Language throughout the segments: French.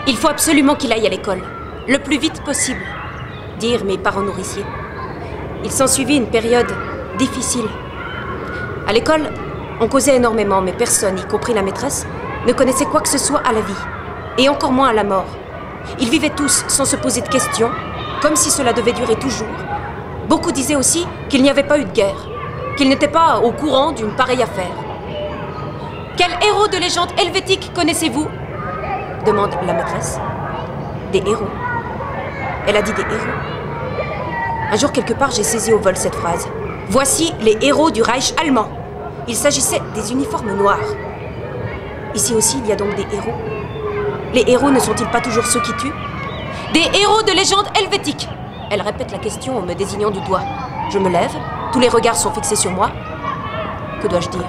Il faut absolument qu'il aille à l'école, le plus vite possible, dirent mes parents nourriciers. Il s'ensuivit une période difficile. À l'école, on causait énormément, mais personne, y compris la maîtresse, ne connaissait quoi que ce soit à la vie, et encore moins à la mort. Ils vivaient tous sans se poser de questions, comme si cela devait durer toujours. Beaucoup disaient aussi qu'il n'y avait pas eu de guerre, qu'ils n'étaient pas au courant d'une pareille affaire. « Quel héros de légende helvétique connaissez-vous » demande la maîtresse. « Des héros. » Elle a dit des héros. Un jour, quelque part, j'ai saisi au vol cette phrase. « Voici les héros du Reich allemand. » Il s'agissait des uniformes noirs. Ici aussi, il y a donc des héros. Les héros ne sont-ils pas toujours ceux qui tuent? Des héros de légende helvétique. Elle répète la question en me désignant du doigt. Je me lève, tous les regards sont fixés sur moi. Que dois-je dire?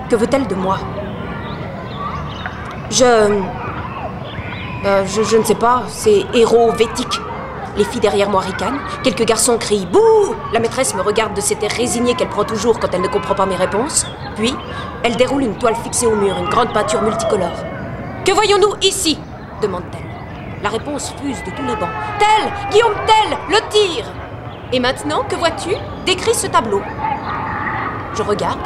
Que veut-elle de moi? Je ne sais pas, c'est héros vétique. Les filles derrière moi ricanent, quelques garçons crient « Bouh !» La maîtresse me regarde de cet air résigné qu'elle prend toujours quand elle ne comprend pas mes réponses. Puis, elle déroule une toile fixée au mur, une grande peinture multicolore. « Que voyons-nous ici ?» demande-t-elle. La réponse fuse de tous les bancs. « Tel, Guillaume Tel, le tir !» Et maintenant, que vois-tu? Décris ce tableau. Je regarde,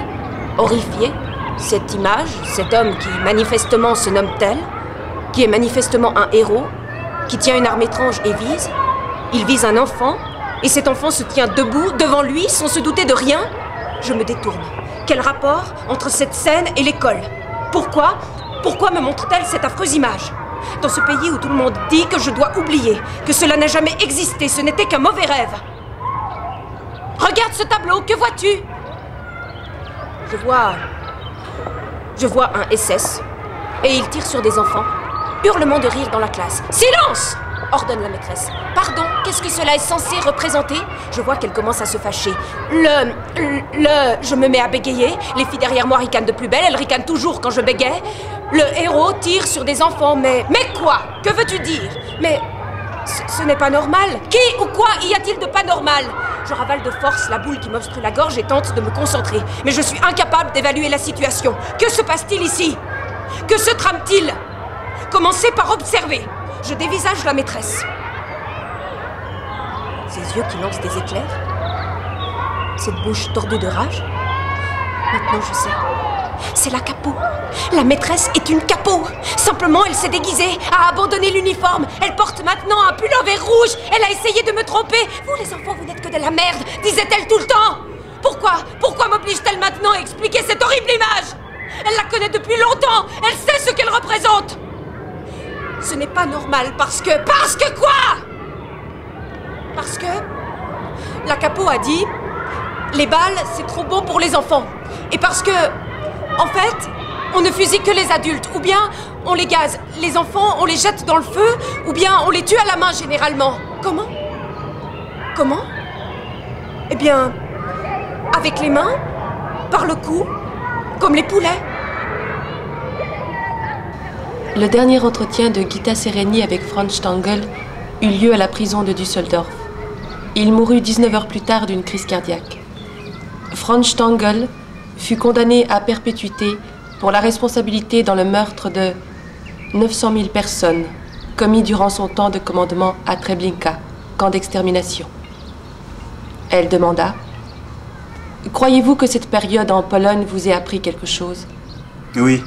horrifié, cette image, cet homme qui manifestement se nomme Tel, qui est manifestement un héros, qui tient une arme étrange et vise. Il vise un enfant, et cet enfant se tient debout devant lui sans se douter de rien. Je me détourne. Quel rapport entre cette scène et l'école? Pourquoi me montre-t-elle cette affreuse image? Dans ce pays où tout le monde dit que je dois oublier, que cela n'a jamais existé, ce n'était qu'un mauvais rêve. Regarde ce tableau, que vois-tu? Je vois un SS, et il tire sur des enfants. Hurlement de rire dans la classe. « Silence !» ordonne la maîtresse. « Pardon, qu'est-ce que cela est censé représenter ?» Je vois qu'elle commence à se fâcher. Je me mets à bégayer. Les filles derrière moi ricanent de plus belle. Elles ricanent toujours quand je bégaye. Le héros tire sur des enfants, mais quoi? Que veux-tu dire? Mais ce n'est pas normal. Qui ou quoi y a-t-il de pas normal? Je ravale de force la boule qui m'obstrue la gorge et tente de me concentrer. Mais je suis incapable d'évaluer la situation. Que se passe-t-il ici? Que se trame-t-il? Commencez par observer. Je dévisage la maîtresse. Ses yeux qui lancent des éclairs. Cette bouche tordue de rage. Maintenant, je sais. C'est la capot. La maîtresse est une capot. Simplement, elle s'est déguisée, a abandonné l'uniforme. Elle porte maintenant un pullover rouge. Elle a essayé de me tromper. Vous, les enfants, vous n'êtes que de la merde, disait-elle tout le temps. Pourquoi m'oblige-t-elle maintenant à expliquer cette horrible image? Elle la connaît depuis longtemps. Elle sait ce qu'elle représente. Ce n'est pas normal parce que quoi? Parce que la capot a dit les balles c'est trop bon pour les enfants. Et parce que en fait on ne fusille que les adultes, ou bien on les gaze. Les enfants on les jette dans le feu, ou bien on les tue à la main généralement. Comment? Eh bien avec les mains, par le cou, comme les poulets. Le dernier entretien de Gita Sereni avec Franz Stangl eut lieu à la prison de Düsseldorf. Il mourut 19 heures plus tard d'une crise cardiaque. Franz Stangl fut condamné à perpétuité pour la responsabilité dans le meurtre de 900 000 personnes commis durant son temps de commandement à Treblinka, camp d'extermination. Elle demanda « Croyez-vous que cette période en Pologne vous ait appris quelque chose ?» Oui.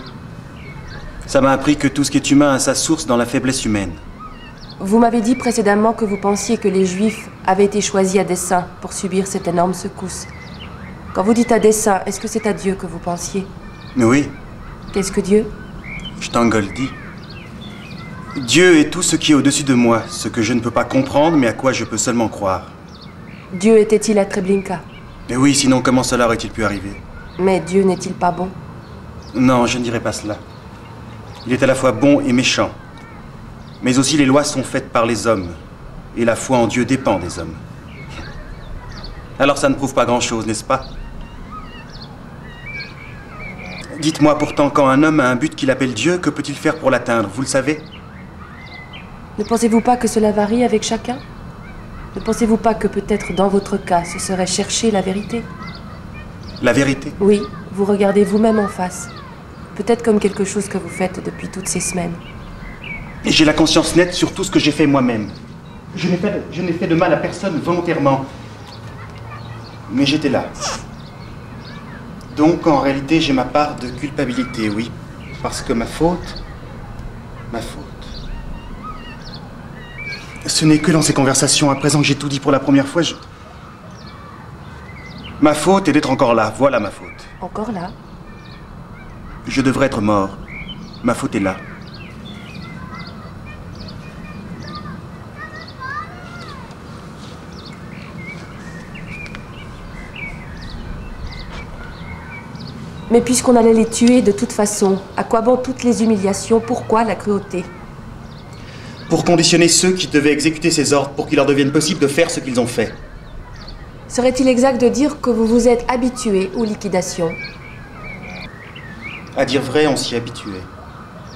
Ça m'a appris que tout ce qui est humain a sa source dans la faiblesse humaine. Vous m'avez dit précédemment que vous pensiez que les Juifs avaient été choisis à dessein pour subir cette énorme secousse. Quand vous dites à dessein, est-ce que c'est à Dieu que vous pensiez? Oui. Qu'est-ce que Dieu? Stangl dit. Dieu est tout ce qui est au-dessus de moi, ce que je ne peux pas comprendre, mais à quoi je peux seulement croire. Dieu était-il à Treblinka? Mais oui, sinon comment cela aurait-il pu arriver? Mais Dieu n'est-il pas bon? Non, je ne dirais pas cela. Il est à la fois bon et méchant. Mais aussi les lois sont faites par les hommes, et la foi en Dieu dépend des hommes. Alors ça ne prouve pas grand-chose, n'est-ce pas? Dites-moi pourtant, quand un homme a un but qu'il appelle Dieu, que peut-il faire pour l'atteindre? Vous le savez? Ne pensez-vous pas que cela varie avec chacun? Ne pensez-vous pas que peut-être dans votre cas, ce serait chercher la vérité? La vérité? Oui, vous regardez vous-même en face. Peut-être comme quelque chose que vous faites depuis toutes ces semaines. Et j'ai la conscience nette sur tout ce que j'ai fait moi-même. Je n'ai fait de mal à personne volontairement. Mais j'étais là. Donc, en réalité, j'ai ma part de culpabilité, oui. Parce que ma faute... Ce n'est que dans ces conversations, à présent que j'ai tout dit pour la première fois, ma faute est d'être encore là, voilà ma faute. Encore là? Je devrais être mort. Ma faute est là. Mais puisqu'on allait les tuer de toute façon, à quoi bon toutes les humiliations? Pourquoi la cruauté? Pour conditionner ceux qui devaient exécuter ces ordres, pour qu'il leur devienne possible de faire ce qu'ils ont fait. Serait-il exact de dire que vous vous êtes habitué aux liquidations? À dire vrai, on s'y habituait.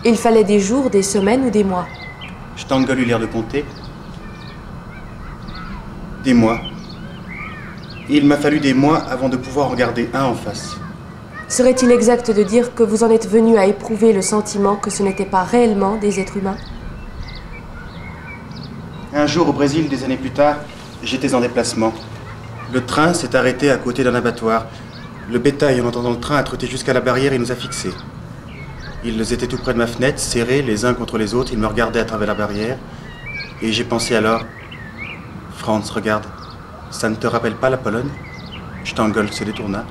Il fallait des jours, des semaines ou des mois? Stangl eut l'air de compter. Des mois. Et il m'a fallu des mois avant de pouvoir en garder un en face. Serait-il exact de dire que vous en êtes venu à éprouver le sentiment que ce n'était pas réellement des êtres humains? Un jour, au Brésil, des années plus tard, j'étais en déplacement. Le train s'est arrêté à côté d'un abattoir. Le bétail, en entendant le train, a trotté jusqu'à la barrière et nous a fixés. Ils étaient tout près de ma fenêtre, serrés les uns contre les autres. Ils me regardaient à travers la barrière. Et j'ai pensé alors... Franz, regarde. Ça ne te rappelle pas la Pologne? Stangl se détourna.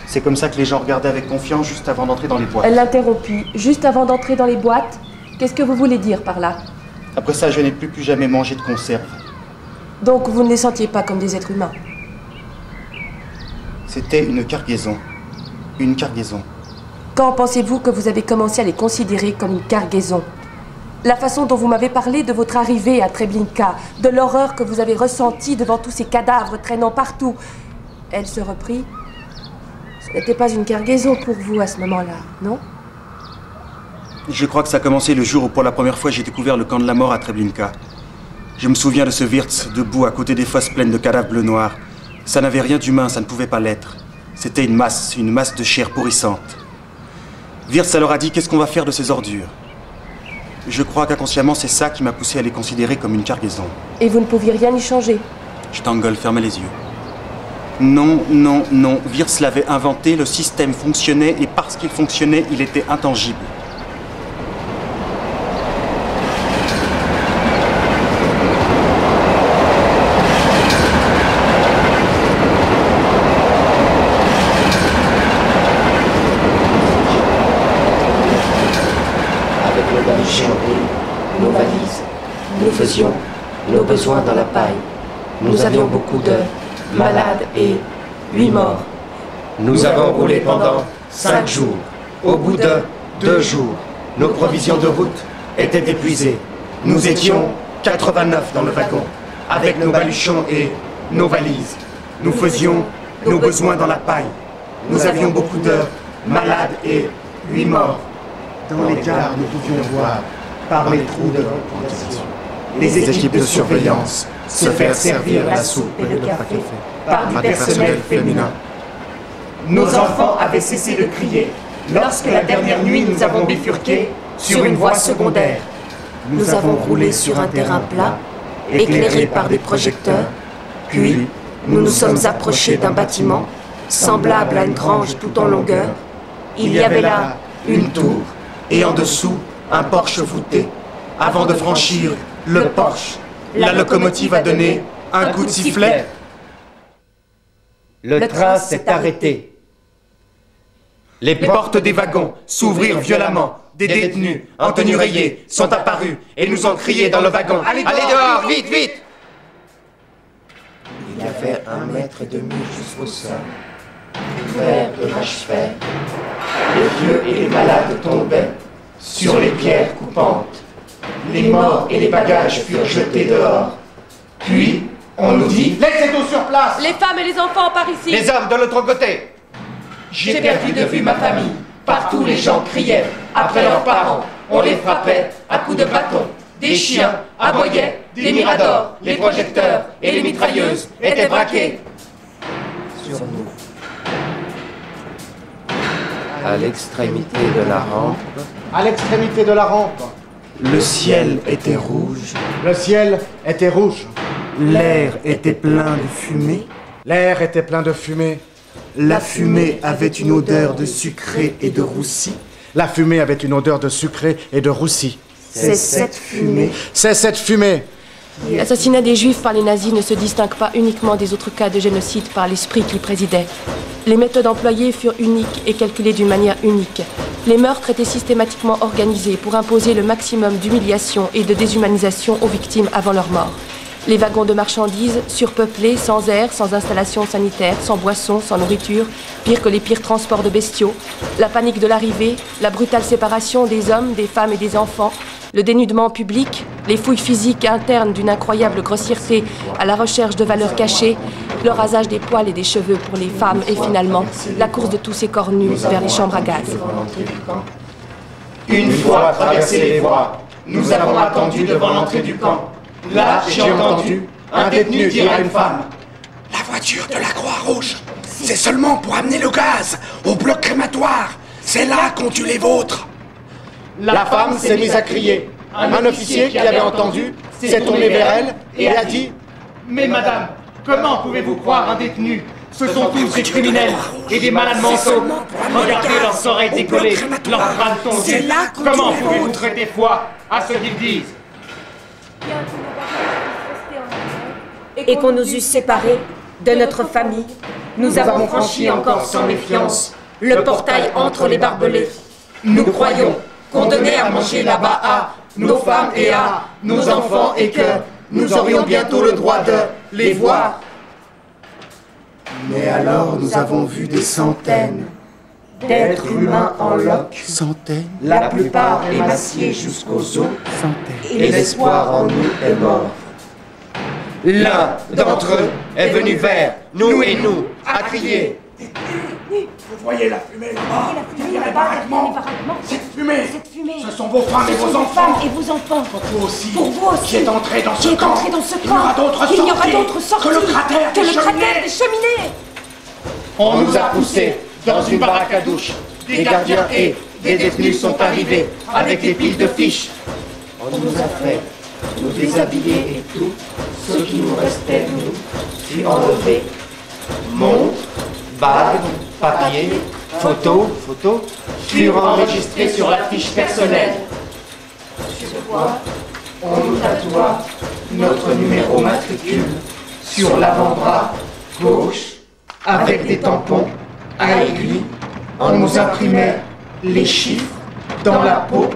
C'est comme ça que les gens regardaient avec confiance juste avant d'entrer dans les boîtes. Elle l'interrompit. Juste avant d'entrer dans les boîtes? Qu'est-ce que vous voulez dire par là? Après ça, je n'ai plus jamais mangé de conserve. Donc vous ne les sentiez pas comme des êtres humains? C'était une cargaison. Une cargaison. Quand pensez-vous que vous avez commencé à les considérer comme une cargaison? La façon dont vous m'avez parlé de votre arrivée à Treblinka, de l'horreur que vous avez ressentie devant tous ces cadavres traînant partout. Elle se reprit. Ce n'était pas une cargaison pour vous à ce moment-là, non? Je crois que ça a commencé le jour où pour la première fois j'ai découvert le camp de la mort à Treblinka. Je me souviens de ce Wirtz debout à côté des fosses pleines de cadavres bleu noir. Ça n'avait rien d'humain, ça ne pouvait pas l'être. C'était une masse de chair pourrissante. Wirtz leur a dit, qu'est-ce qu'on va faire de ces ordures? Je crois qu'inconsciemment c'est ça qui m'a poussé à les considérer comme une cargaison. Et vous ne pouviez rien y changer? Stangl fermait les yeux. Non, non, non. Wirtz l'avait inventé, le système fonctionnait et parce qu'il fonctionnait, il était intangible. Nos valises, nous faisions nos besoins dans la paille. Nous avions beaucoup de malades et 8 morts. Nous avons roulé pendant 5 jours. Au bout de 2 jours, nos provisions de route étaient épuisées. Nous étions 89 dans le wagon, avec nos baluchons et nos valises. Nous faisions nos besoins dans la paille. Nous avions beaucoup de malades et 8 morts. Dans les gares, nous pouvions voir, par les trous de ventilation, les équipes de surveillance se faire servir la soupe et le café par du personnel féminin. Nos enfants avaient cessé de crier lorsque la dernière nuit nous avons bifurqué sur une voie secondaire. Nous avons roulé sur un terrain plat, éclairé par des projecteurs, puis nous nous sommes approchés d'un bâtiment, semblable à une grange tout en longueur. Il y avait là une tour et en dessous un porche voûté. Avant de franchir le porche, la locomotive a donné un coup de sifflet. Le train s'est arrêté. Les portes des wagons s'ouvrirent violemment. Des détenus en tenue rayée sont apparus et nous ont crié dans le wagon. Allez dehors, vite, vite! Il y avait 1,5 mètre jusqu'au sol, couvert de vaches-fer. Les vieux et les malades tombaient sur les pierres coupantes. Les morts et les bagages furent jetés dehors. Puis, on nous dit... Laissez tout sur place! Les femmes et les enfants par ici! Les hommes de l'autre côté! J'ai perdu de vue ma famille. Partout, les gens criaient après leurs parents. On les frappait à coups de bâton. Des chiens aboyaient, des miradors, les projecteurs et les mitrailleuses étaient braqués sur nous. À l'extrémité de la rampe, À l'extrémité de la rampe, le ciel était rouge. le ciel était rouge. L'air était plein de fumée. L'air était plein de fumée. La fumée avait une odeur de sucré et de roussi. La fumée avait une odeur de sucré et de roussi. C'est cette fumée. C'est cette fumée. L'assassinat des Juifs par les nazis ne se distingue pas uniquement des autres cas de génocide par l'esprit qui présidait. Les méthodes employées furent uniques et calculées d'une manière unique. Les meurtres étaient systématiquement organisés pour imposer le maximum d'humiliation et de déshumanisation aux victimes avant leur mort. Les wagons de marchandises, surpeuplés, sans air, sans installation sanitaire, sans boissons, sans nourriture, pire que les pires transports de bestiaux, la panique de l'arrivée, la brutale séparation des hommes, des femmes et des enfants, le dénudement public, les fouilles physiques internes d'une incroyable grossièreté à la recherche de valeurs cachées, le rasage des poils et des cheveux pour les femmes et finalement la course de tous ces corps nus vers les chambres à gaz. Une fois traversé les voies, nous avons attendu devant l'entrée du camp. Là, j'ai entendu un détenu dire à une femme: La voiture de la Croix-Rouge, c'est seulement pour amener le gaz au bloc crématoire. C'est là qu'on tue les vôtres. La femme s'est mise à crier. Un officier qui avait entendu s'est tourné vers elle et a dit: Mais madame, comment pouvez-vous croire un détenu? Ce sont tous des criminels et des malades mentaux. Regardez leurs oreilles décollées, leurs crânes tondus. Comment pouvez-vous traiter foi à ce qu'ils disent? Et qu'on nous eût séparés de notre famille, nous avons franchi encore sans méfiance le portail entre les barbelés. Nous croyons qu'on donnait à manger là-bas à nos femmes et à nos enfants et que nous aurions bientôt le droit de les voir. Mais alors nous avons vu des centaines d'êtres humains en loques. Centaines. La plupart émaciés jusqu'aux os. Centaines. Et l'espoir en nous est mort. L'un d'entre eux est venu vers nous et nous, à crier. Vous voyez la fumée là-bas? Il y a les baraquements. Cette fumée, ce sont vos femmes et vos enfants. Et vos enfants. Pour vous aussi. Pour vous aussi. Qui est entré dans ce Qui est camp. entré dans ce Il y aura camp. d'autres Il n'y aura sorties d'autres sorties que le cratère des des cheminées. cheminées. On nous a poussés dans une baraque à douche. Des gardiens et des détenus sont arrivés avec des piles de fiches. On nous a fait nous déshabiller et tout ce qui nous restait, nous, fut enlevé. Montres, bagues, papier, photos, furent enregistrés sur la fiche personnelle. Sur quoi on nous tatoua notre numéro matricule sur l'avant-bras gauche avec des tampons à aiguille. On nous imprimait les chiffres dans la peau,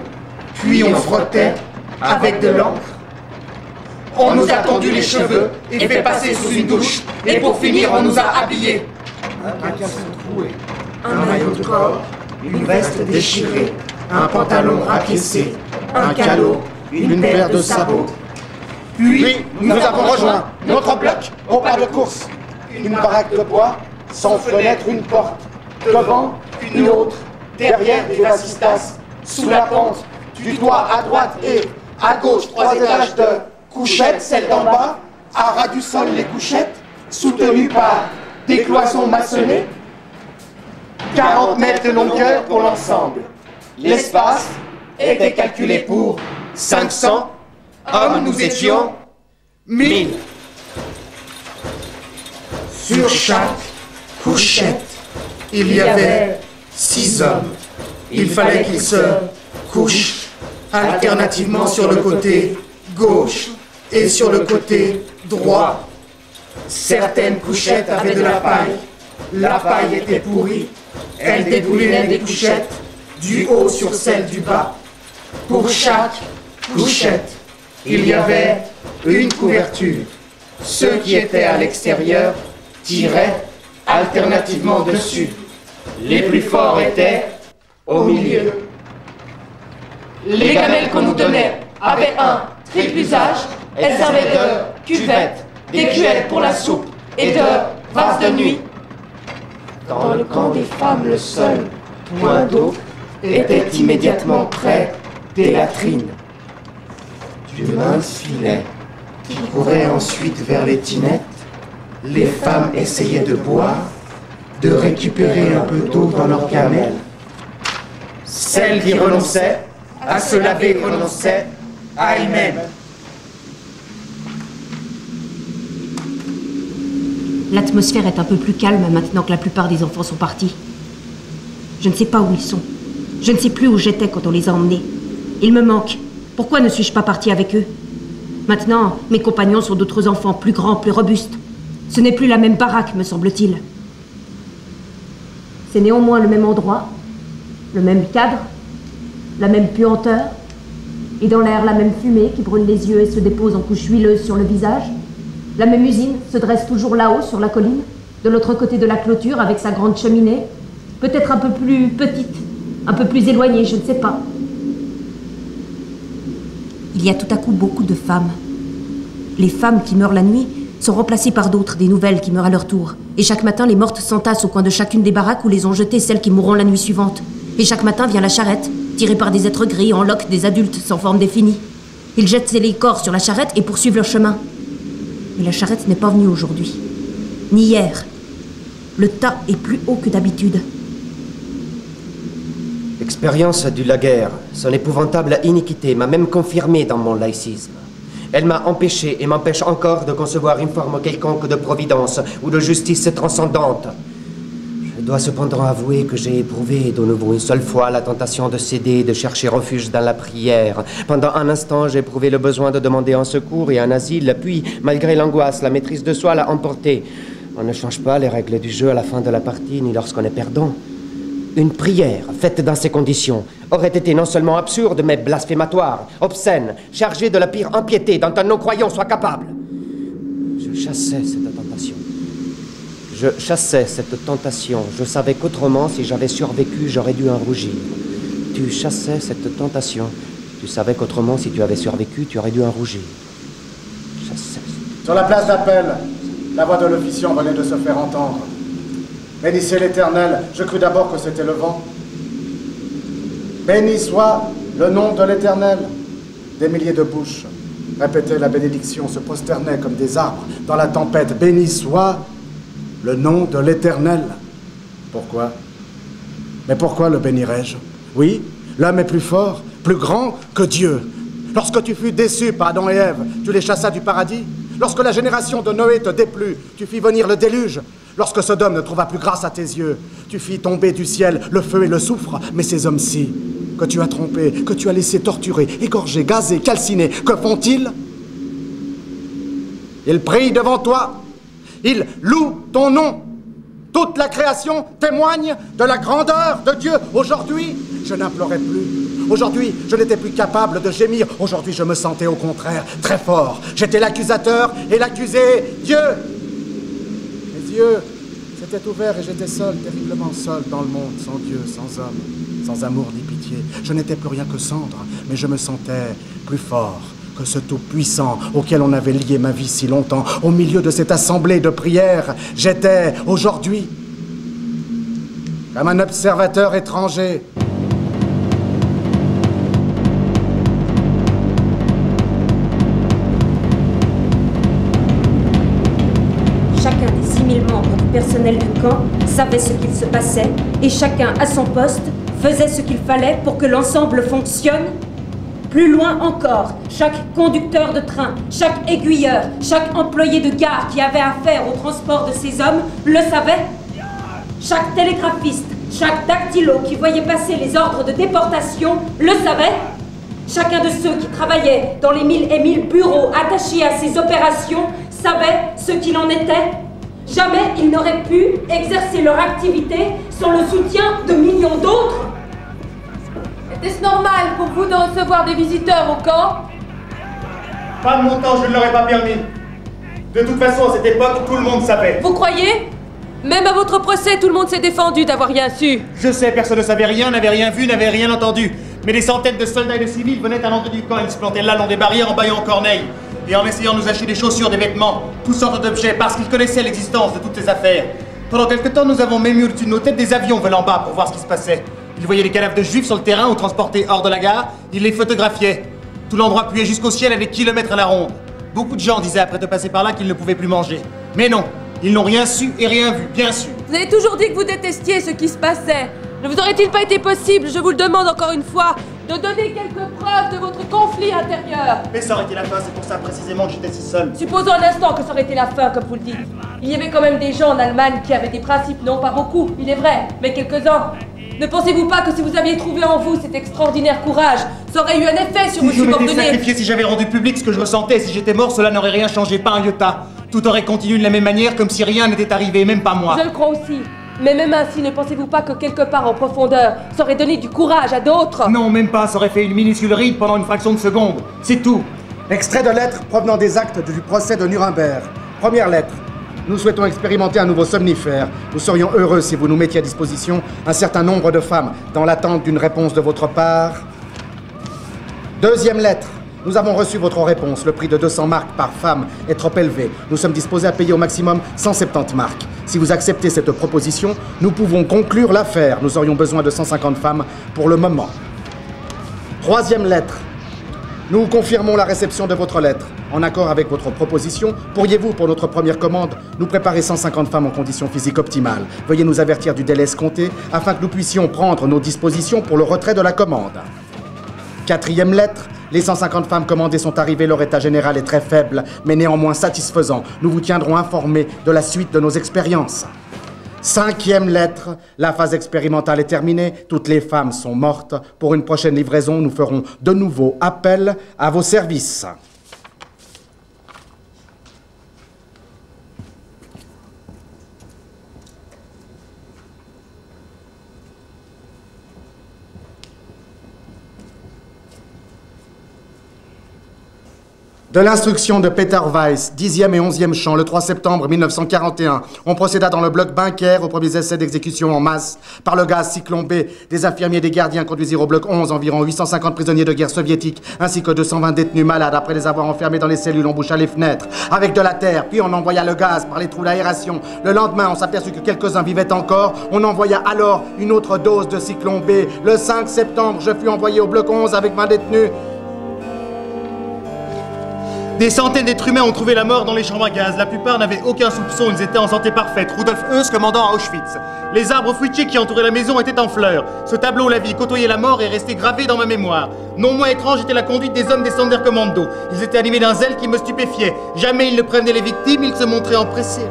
puis on frottait avec de l'encre. On nous a tendu les cheveux et fait passer sous une douche. Et pour finir, on nous a habillés. Un caleçon troué, un maillot de corps, une veste déchirée, un pantalon rapiécé, un calot, une paire de sabots. Puis, nous avons rejoint notre bloc au pas de course. Une baraque de bois, sans fenêtre, une porte. Devant, une autre. Derrière, des vasistas. Sous la pente, du toit à droite et à gauche, 3 étages de couchettes, celle d'en bas, à ras du sol les couchettes, soutenues par des cloisons maçonnées, 40 mètres de longueur pour l'ensemble. L'espace était calculé pour 500 hommes, nous étions 1000. Sur chaque couchette, il y avait 6 hommes. Il fallait qu'ils se couchent alternativement sur le côté gauche et sur le côté droit. Certaines couchettes avaient de la paille. La paille était pourrie. Elle déboulonnait des couchettes du haut sur celle du bas. Pour chaque couchette, il y avait une couverture. Ceux qui étaient à l'extérieur tiraient alternativement dessus. Les plus forts étaient au milieu. Les gamelles qu'on nous donnait avaient un triple usage. Elles servaient de cuvette, d'écuelle pour la soupe et de vase de nuit. Dans le camp des femmes, le seul point d'eau était immédiatement près des latrines. Du mince filet qui courait ensuite vers les tinettes, les femmes essayaient de boire, de récupérer un peu d'eau dans leurs gamelles. Celles qui renonçaient à se laver renonçaient à elles-mêmes. L'atmosphère est un peu plus calme maintenant que la plupart des enfants sont partis. Je ne sais pas où ils sont. Je ne sais plus où j'étais quand on les a emmenés. Ils me manquent. Pourquoi ne suis-je pas partie avec eux? Maintenant, mes compagnons sont d'autres enfants, plus grands, plus robustes. Ce n'est plus la même baraque, me semble-t-il. C'est néanmoins le même endroit, le même cadre, la même puanteur, et dans l'air la même fumée qui brûle les yeux et se dépose en couches huileuses sur le visage. La même usine se dresse toujours là-haut, sur la colline, de l'autre côté de la clôture, avec sa grande cheminée, peut-être un peu plus petite, un peu plus éloignée, je ne sais pas. Il y a tout à coup beaucoup de femmes. Les femmes qui meurent la nuit sont remplacées par d'autres, des nouvelles qui meurent à leur tour. Et chaque matin, les mortes s'entassent au coin de chacune des baraques où les ont jetées celles qui mourront la nuit suivante. Et chaque matin vient la charrette, tirée par des êtres gris, en loques des adultes sans forme définie. Ils jettent les corps sur la charrette et poursuivent leur chemin. Mais la charrette n'est pas venue aujourd'hui. Ni hier. Le tas est plus haut que d'habitude. L'expérience du laguerre, son épouvantable iniquité m'a même confirmé dans mon laïcisme. Elle m'a empêché et m'empêche encore de concevoir une forme quelconque de providence ou de justice transcendante. Je dois cependant avouer que j'ai éprouvé de nouveau une seule fois la tentation de céder et de chercher refuge dans la prière. Pendant un instant, j'ai éprouvé le besoin de demander un secours et un asile, puis, malgré l'angoisse, la maîtrise de soi l'a emporté. On ne change pas les règles du jeu à la fin de la partie, ni lorsqu'on est perdant. Une prière faite dans ces conditions aurait été non seulement absurde, mais blasphématoire, obscène, chargée de la pire impiété dont un non-croyant soit capable. Je chassais cette tentation. Je savais qu'autrement, si j'avais survécu, j'aurais dû en rougir. Tu chassais cette tentation. Tu savais qu'autrement, si tu avais survécu, tu aurais dû en rougir. Chassais. Sur la place d'appel, la voix de l'officiant venait de se faire entendre. Bénissez l'Éternel, je crus d'abord que c'était le vent. Béni soit le nom de l'Éternel. Des milliers de bouches répétaient la bénédiction, se prosternaient comme des arbres dans la tempête. Béni soit le nom de l'Éternel. Pourquoi? Mais pourquoi le bénirais-je? Oui, l'homme est plus fort, plus grand que Dieu. Lorsque tu fus déçu par Adam et Ève, tu les chassas du paradis. Lorsque la génération de Noé te déplut, tu fis venir le déluge. Lorsque Sodome ne trouva plus grâce à tes yeux, tu fis tomber du ciel le feu et le soufre. Mais ces hommes-ci, que tu as trompés, que tu as laissés torturer, égorger, gazer, calciner, que font-ils? Ils prient devant toi. Ils louent ton nom. Toute la création témoigne de la grandeur de Dieu. Aujourd'hui, je n'implorais plus. Aujourd'hui, je n'étais plus capable de gémir. Aujourd'hui, je me sentais au contraire très fort. J'étais l'accusateur et l'accusé. Dieu! Mes yeux s'étaient ouverts et j'étais seul, terriblement seul dans le monde, sans Dieu, sans homme, sans amour ni pitié. Je n'étais plus rien que cendre, mais je me sentais plus fort que ce Tout-Puissant auquel on avait lié ma vie si longtemps. Au milieu de cette assemblée de prières, j'étais, aujourd'hui, comme un observateur étranger. membres du personnel du camp savaient ce qu'il se passait et chacun à son poste faisait ce qu'il fallait pour que l'ensemble fonctionne. Plus loin encore, chaque conducteur de train, chaque aiguilleur, chaque employé de gare qui avait affaire au transport de ces hommes le savait. Chaque télégraphiste, chaque dactylo qui voyait passer les ordres de déportation le savait. Chacun de ceux qui travaillaient dans les 1000 et 1000 bureaux attachés à ces opérations savait ce qu'il en était. Jamais ils n'auraient pu exercer leur activité sans le soutien de millions d'autres. Était-ce normal pour vous de recevoir des visiteurs au camp? Pas de mon temps, je ne l'aurais pas permis. De toute façon, à cette époque, tout le monde savait. Vous croyez? Même à votre procès, tout le monde s'est défendu d'avoir rien su. Je sais, personne ne savait rien, n'avait rien vu, n'avait rien entendu. Mais des centaines de soldats et de civils venaient à l'entrée du camp. Ils se plantaient là, long des barrières, en bâillant en corneilles. Et en essayant de nous acheter des chaussures, des vêtements, toutes sortes d'objets, parce qu'ils connaissaient l'existence de toutes ces affaires. Pendant quelque temps, nous avons même eu au-dessus de nos têtes des avions volant bas pour voir ce qui se passait. Ils voyaient les cadavres de juifs sur le terrain ou transportés hors de la gare, ils les photographiaient. Tout l'endroit puait jusqu'au ciel à des kilomètres à la ronde. Beaucoup de gens disaient après de passer par là qu'ils ne pouvaient plus manger. Mais non, ils n'ont rien su et rien vu, bien sûr. Vous avez toujours dit que vous détestiez ce qui se passait. Ne vous aurait-il pas été possible, je vous le demande encore une fois, de donner quelques preuves de votre conflit intérieur? Mais ça aurait été la fin, c'est pour ça précisément que j'étais si seul. Supposons un instant que ça aurait été la fin, comme vous le dites. Il y avait quand même des gens en Allemagne qui avaient des principes, non pas beaucoup, il est vrai, mais quelques-uns. Ne pensez-vous pas que si vous aviez trouvé en vous cet extraordinaire courage, ça aurait eu un effet sur vos Si je m'étais subordonnés? sacrifié, si j'avais rendu public ce que je ressentais, si j'étais mort, cela n'aurait rien changé, pas un iota. Tout aurait continué de la même manière, comme si rien n'était arrivé, même pas moi. Je le crois aussi. Mais même ainsi, ne pensez-vous pas que quelque part en profondeur, ça aurait donné du courage à d'autres? Non, même pas, ça aurait fait une minuscule ride pendant une fraction de seconde. C'est tout. Extrait de lettres provenant des actes du procès de Nuremberg. Première lettre. Nous souhaitons expérimenter un nouveau somnifère. Nous serions heureux si vous nous mettiez à disposition un certain nombre de femmes, dans l'attente d'une réponse de votre part. Deuxième lettre. Nous avons reçu votre réponse. Le prix de 200 marks par femme est trop élevé. Nous sommes disposés à payer au maximum 170 marks. Si vous acceptez cette proposition, nous pouvons conclure l'affaire. Nous aurions besoin de 150 femmes pour le moment. Troisième lettre. Nous confirmons la réception de votre lettre. En accord avec votre proposition, pourriez-vous, pour notre première commande, nous préparer 150 femmes en conditions physiques optimales? Veuillez nous avertir du délai escompté afin que nous puissions prendre nos dispositions pour le retrait de la commande. Quatrième lettre. Les 150 femmes commandées sont arrivées, leur état général est très faible, mais néanmoins satisfaisant. Nous vous tiendrons informés de la suite de nos expériences. Cinquième lettre, la phase expérimentale est terminée, toutes les femmes sont mortes. Pour une prochaine livraison, nous ferons de nouveau appel à vos services. De l'instruction de Peter Weiss, 10e et 11e champ, le 3 septembre 1941, on procéda dans le bloc Bunker aux premiers essais d'exécution en masse par le gaz Cyclone B. Des infirmiers et des gardiens conduisirent au bloc 11 environ 850 prisonniers de guerre soviétiques, ainsi que 220 détenus malades. Après les avoir enfermés dans les cellules, on boucha les fenêtres avec de la terre, puis on envoya le gaz par les trous d'aération. Le lendemain, on s'aperçut que quelques-uns vivaient encore. On envoya alors une autre dose de Cyclone B. Le 5 septembre, je fus envoyé au bloc 11 avec 20 détenus. Des centaines d'êtres humains ont trouvé la mort dans les chambres à gaz. La plupart n'avaient aucun soupçon, ils étaient en santé parfaite. Rudolf Höss, commandant à Auschwitz. Les arbres fruitiers qui entouraient la maison étaient en fleurs. Ce tableau, la vie côtoyait la mort, est resté gravé dans ma mémoire. Non moins étrange était la conduite des hommes des Sonderkommando. Ils étaient animés d'un zèle qui me stupéfiait. Jamais ils ne prenaient les victimes, ils se montraient empressés.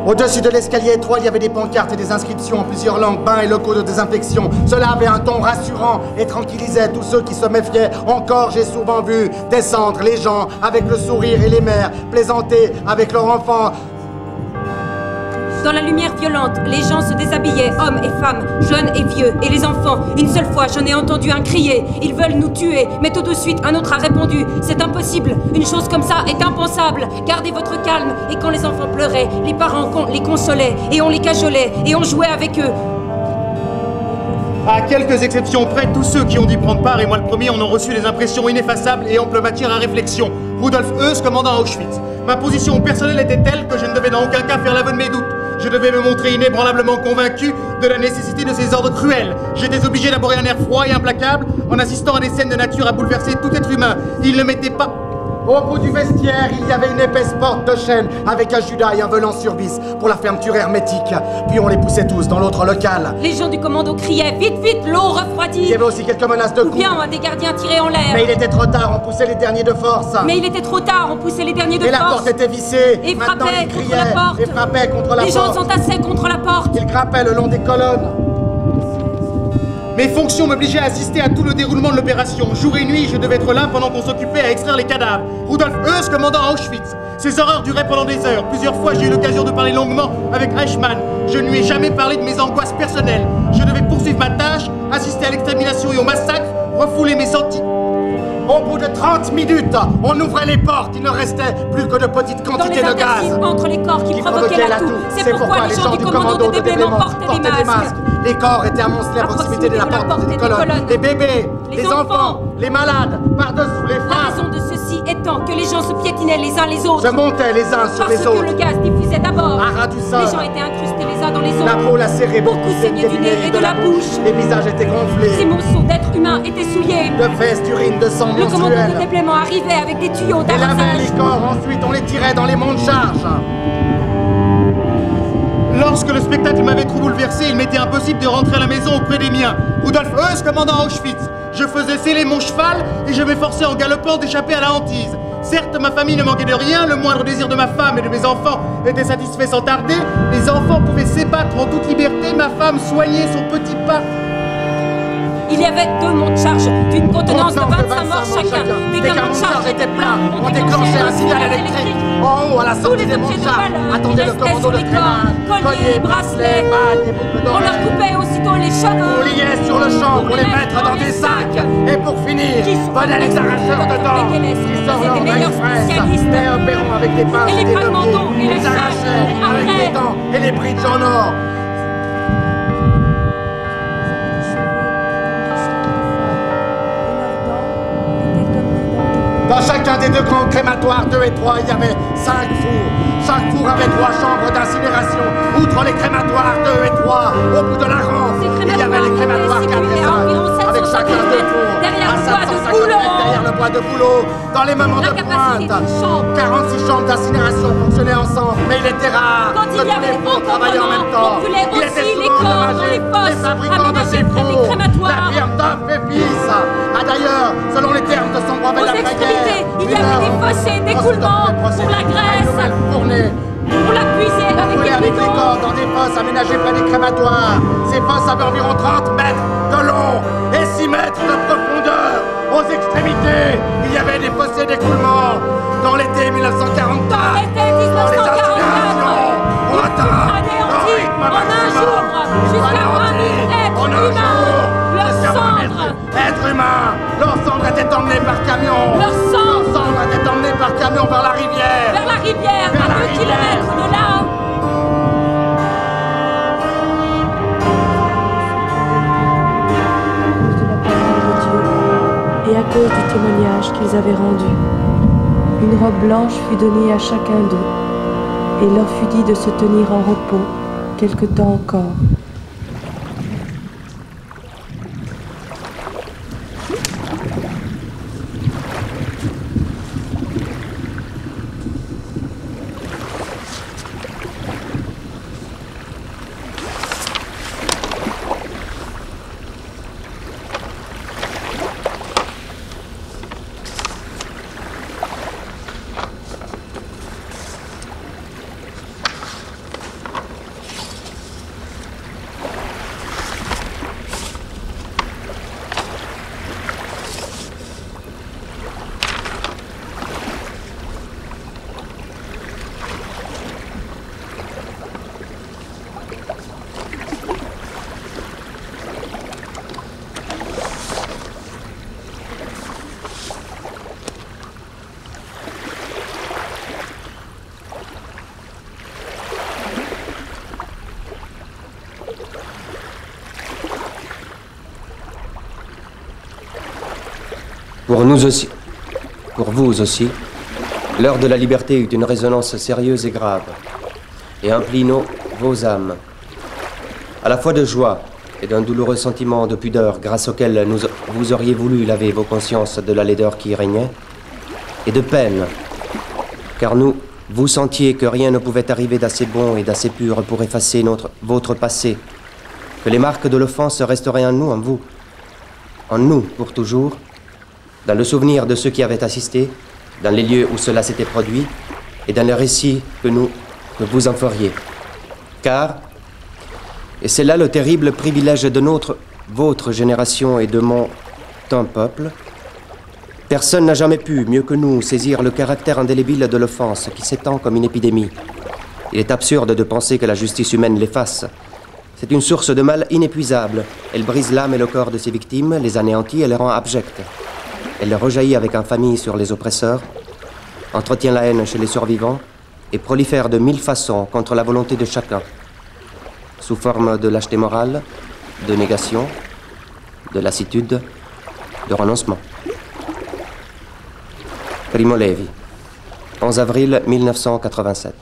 Au-dessus de l'escalier étroit, il y avait des pancartes et des inscriptions en plusieurs langues, bains et locaux de désinfection. Cela avait un ton rassurant et tranquillisait tous ceux qui se méfiaient. Encore, j'ai souvent vu descendre les gens avec le sourire et les mères plaisanter avec leurs enfants. Dans la lumière violente, les gens se déshabillaient, hommes et femmes, jeunes et vieux, et les enfants. Une seule fois, j'en ai entendu un crier. Ils veulent nous tuer. Mais tout de suite, un autre a répondu. C'est impossible. Une chose comme ça est impensable. Gardez votre calme. Et quand les enfants pleuraient, les parents les consolaient, et on les cajolait, et on jouait avec eux. À quelques exceptions près, tous ceux qui ont dû prendre part, et moi le premier, en ont reçu des impressions ineffaçables et ample matière à réflexion. Rudolf Höss, commandant à Auschwitz. Ma position personnelle était telle que je ne devais dans aucun cas faire l'aveu de mes doutes. Je devais me montrer inébranlablement convaincu de la nécessité de ces ordres cruels. J'étais obligé d'aborder un air froid et implacable en assistant à des scènes de nature à bouleverser tout être humain. Il ne m'était pas... Au bout du vestiaire, il y avait une épaisse porte de chêne avec un judas et un velant sur vis pour la fermeture hermétique. Puis on les poussait tous dans l'autre local. Les gens du commando criaient « Vite, vite, l'eau refroidit !» Il y avait aussi quelques menaces de coups. Ou bien un des gardiens tirait en l'air. Mais il était trop tard, on poussait les derniers de force. Mais il était trop tard, on poussait les derniers de force. Et la porte était vissée. Et maintenant frappait ils contre criaient, la porte. et frappaient contre la porte. Les gens s'entassaient contre la porte. Ils grimpaient le long des colonnes. Mes fonctions m'obligeaient à assister à tout le déroulement de l'opération. Jour et nuit, je devais être là pendant qu'on s'occupait à extraire les cadavres. Rudolf Höss, commandant à Auschwitz. Ces horreurs duraient pendant des heures. Plusieurs fois, j'ai eu l'occasion de parler longuement avec Eichmann. Je ne lui ai jamais parlé de mes angoisses personnelles. Je devais poursuivre ma tâche, assister à l'extermination et au massacre, refouler mes sentiments. Au bout de 30 minutes, on ouvrait les portes. Il ne restait plus que de petites quantités de gaz. Entre les corps qui provoquaient la toux. C'est pourquoi les gens du commando de déblaiement portaient des masques. Les corps étaient amoncelés à proximité de la porte des colonnes. Les bébés, les enfants, les malades, par-dessous les femmes. La raison de ceci étant que les gens se piétinaient les uns les autres. Se montaient les uns sur les autres. Parce que le gaz diffusait d'abord. À ras du sol. Les gens étaient incrustés les uns dans les autres. La peau lacérée, beaucoup saignaient du nez et de la bouche. Les visages étaient gonflés. Ces morceaux d'êtres humains étaient souillés. De fesses, d'urine, de sang Le commandant menstruel. de déblaiement arrivait avec des tuyaux Et lavait d'arrosage. les corps, ensuite on les tirait dans les monts de charge. Lorsque le spectacle m'avait trop bouleversé, il m'était impossible de rentrer à la maison auprès des miens. Rudolf Höss, commandant à Auschwitz. Je faisais sceller mon cheval et je m'efforçais en galopant d'échapper à la hantise. Certes, ma famille ne manquait de rien, le moindre désir de ma femme et de mes enfants était satisfait sans tarder. Les enfants pouvaient s'ébattre en toute liberté, ma femme soignait son petit pas. Il y avait 2 monts de charge d'une contenance de 25 morts chacun. Dès qu'un mont de charge était plein, on déclenchait un signal électrique. En haut, à la sortie des monts de charge, attendait le commando de freinage. Colliers, bracelets, bagues et boucles on leur d'oreilles. coupait aussitôt les cheveux. On liait sur le champ pour les mettre dans des sacs. Et pour finir, venaient les arracheurs de dents qui sortent des meilleurs spécialistes. et opérant avec des pinces Et les des fragments leviers. d'eau et les Ils arrachaient sacs. avec Après. les dents et les bridges en or. Dans chacun des 2 grands crématoires, 2 et 3, il y avait 5 fours. Chaque four avait 3 chambres d'incinération. Outre les crématoires 2 et 3, au bout de la rampe, il y avait les crématoires 4 et 5, avec chacun 2 fours. Derrière À le bois de 750 bouleau. mètres derrière le bois de bouleau, dans les moments La de capacité pointe, d'une chambre. 46 chambres d'incinération fonctionnaient ensemble, mais il était rare Quand il que y tous avait les fours des travaillaient en même temps. on brûlait Il était aussi les souvent corps dans dommagé les fosses, les fabricants de ces aménagés près des fours, crématoires. la firme Duff et Fils. Ah d'ailleurs, selon les termes de son brevet Aux d'après-guerre, extrémités, il y avait des fossés d'écoulement pour la graisse. On la puisait avec Brûlés des avec les bidons. corps dans des fosses aménagées près des crématoires. Ces fosses avaient environ 30 mètres de long et 6 mètres de profondeur. Aux extrémités, il y avait des fossés d'écoulement. Dans l'été 1944, L'été les 1944, incinérations ont atteint leur anéanti rythme en un maximum. jour, jusqu'à Anéanti être en un humain. jour, Leurs jusqu'à cendres. être humain. Leurs cendres étaient emmenées par camion. Leurs cendres. étaient emmenées par camion vers la rivière. Vers la rivière, Vers la à 2 rivière. kilomètres de là. Et à cause du témoignage qu'ils avaient rendu, une robe blanche fut donnée à chacun d'eux, et leur fut dit de se tenir en repos quelque temps encore. Pour nous aussi, pour vous aussi, l'heure de la liberté eut une résonance sérieuse et grave, et emplit vos âmes, à la fois de joie et d'un douloureux sentiment de pudeur grâce auquel vous auriez voulu laver vos consciences de la laideur qui y régnait. et de peine, car vous sentiez que rien ne pouvait arriver d'assez bon et d'assez pur pour effacer votre passé, que les marques de l'offense resteraient en nous pour toujours, dans le souvenir de ceux qui avaient assisté, dans les lieux où cela s'était produit, et dans les récits que vous en feriez. Car, et c'est là le terrible privilège de votre génération et de ton peuple, personne n'a jamais pu, mieux que nous, saisir le caractère indélébile de l'offense qui s'étend comme une épidémie. Il est absurde de penser que la justice humaine l'efface. C'est une source de mal inépuisable. Elle brise l'âme et le corps de ses victimes, les anéantit et les rend abjectes. Elle les rejaillit avec infamie sur les oppresseurs, entretient la haine chez les survivants et prolifère de 1000 façons contre la volonté de chacun, sous forme de lâcheté morale, de négation, de lassitude, de renoncement. Primo Levi, 11 avril 1987.